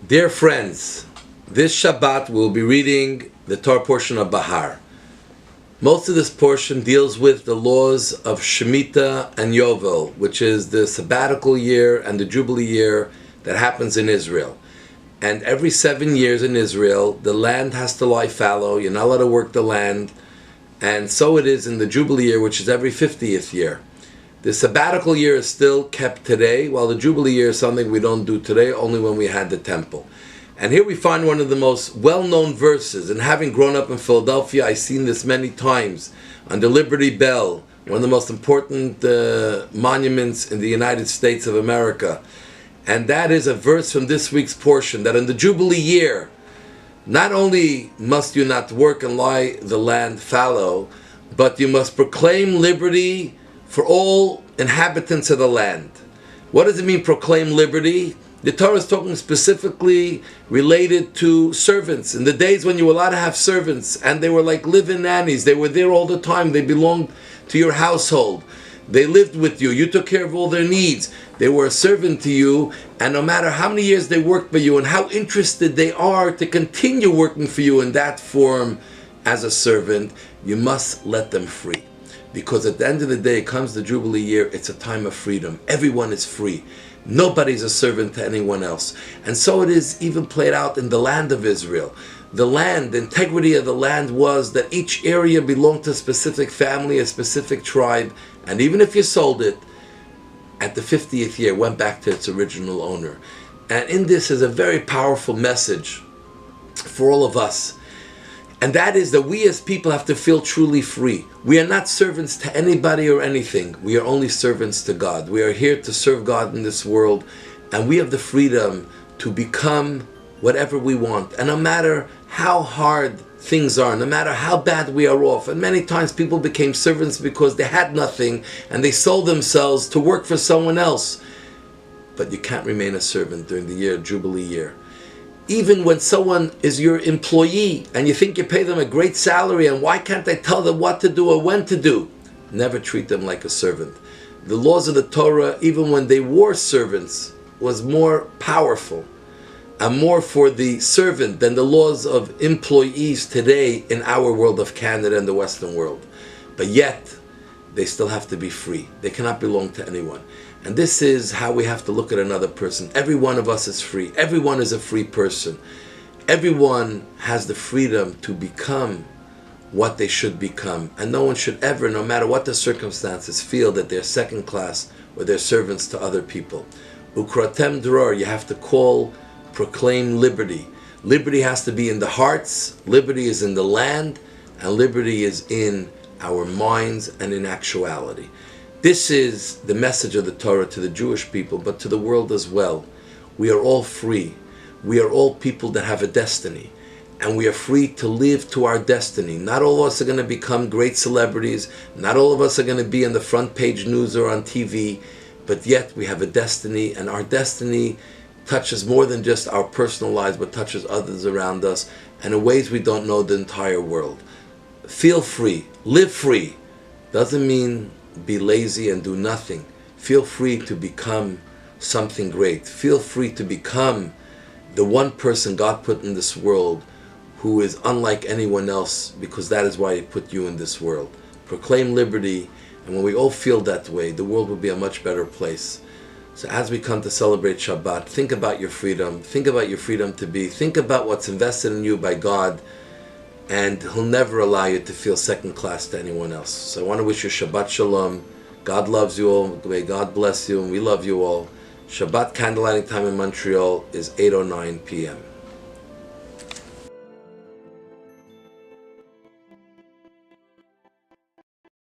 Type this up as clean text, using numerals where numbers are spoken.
Dear friends, this Shabbat we'll be reading the Torah portion of Bahar. Most of this portion deals with the laws of Shemitah and Yovel, which is the sabbatical year and the Jubilee year that happens in Israel. And every 7 years in Israel, the land has to lie fallow, you're not allowed to work the land, and so it is in the Jubilee year, which is every 50th year. The sabbatical year is still kept today, while the Jubilee year is something we don't do today, only when we had the temple. And here we find one of the most well-known verses, and having grown up in Philadelphia, I've seen this many times, on the Liberty Bell, one of the most important monuments in the United States of America. And that is a verse from this week's portion, that in the Jubilee year, not only must you not work and lie the land fallow, but you must proclaim liberty for all inhabitants of the land. What does it mean, proclaim liberty? The Torah is talking specifically related to servants. In the days when you were allowed to have servants, and they were like live-in nannies, they were there all the time, they belonged to your household. They lived with you, you took care of all their needs. They were a servant to you, and no matter how many years they worked for you and how interested they are to continue working for you in that form as a servant, you must let them free. Because at the end of the day, comes the Jubilee year, it's a time of freedom. Everyone is free. Nobody's a servant to anyone else. And so it is even played out in the land of Israel. The land, the integrity of the land was that each area belonged to a specific family, a specific tribe, and even if you sold it, at the 50th year, it went back to its original owner. And in this is a very powerful message for all of us. And that is that we as people have to feel truly free. We are not servants to anybody or anything. We are only servants to God. We are here to serve God in this world, and we have the freedom to become whatever we want. And no matter how hard things are, no matter how bad we are off, and many times people became servants because they had nothing and they sold themselves to work for someone else. But you can't remain a servant during the year, Jubilee year. Even when someone is your employee and you think you pay them a great salary, and why can't I tell them what to do or when to do? Never treat them like a servant. The laws of the Torah, even when they were servants, was more powerful and more for the servant than the laws of employees today in our world of Canada and the Western world. But yet, they still have to be free. They cannot belong to anyone. And this is how we have to look at another person. Every one of us is free. Everyone is a free person. Everyone has the freedom to become what they should become. And no one should ever, no matter what the circumstances, feel that they're second class or they're servants to other people. Ukratem dror, you have to proclaim liberty. Liberty has to be in the hearts, liberty is in the land, and liberty is in our minds and in actuality. This is the message of the Torah to the Jewish people, but to the world as well. We are all free. We are all people that have a destiny, and we are free to live to our destiny. Not all of us are going to become great celebrities. Not all of us are going to be in the front page news or on TV, but yet we have a destiny, and our destiny touches more than just our personal lives, but touches others around us, and in ways we don't know, the entire world. Feel free. Live free. Doesn't mean be lazy and do nothing. Feel free to become something great. Feel free to become the one person God put in this world who is unlike anyone else, because that is why He put you in this world. Proclaim liberty, and when we all feel that way, the world will be a much better place. So as we come to celebrate Shabbat, think about your freedom. Think about your freedom to be. Think about what's invested in you by God, and He'll never allow you to feel second class to anyone else. So I want to wish you Shabbat Shalom. God loves you all. May God bless you, and we love you all. Shabbat candlelighting time in Montreal is 8:09 p.m.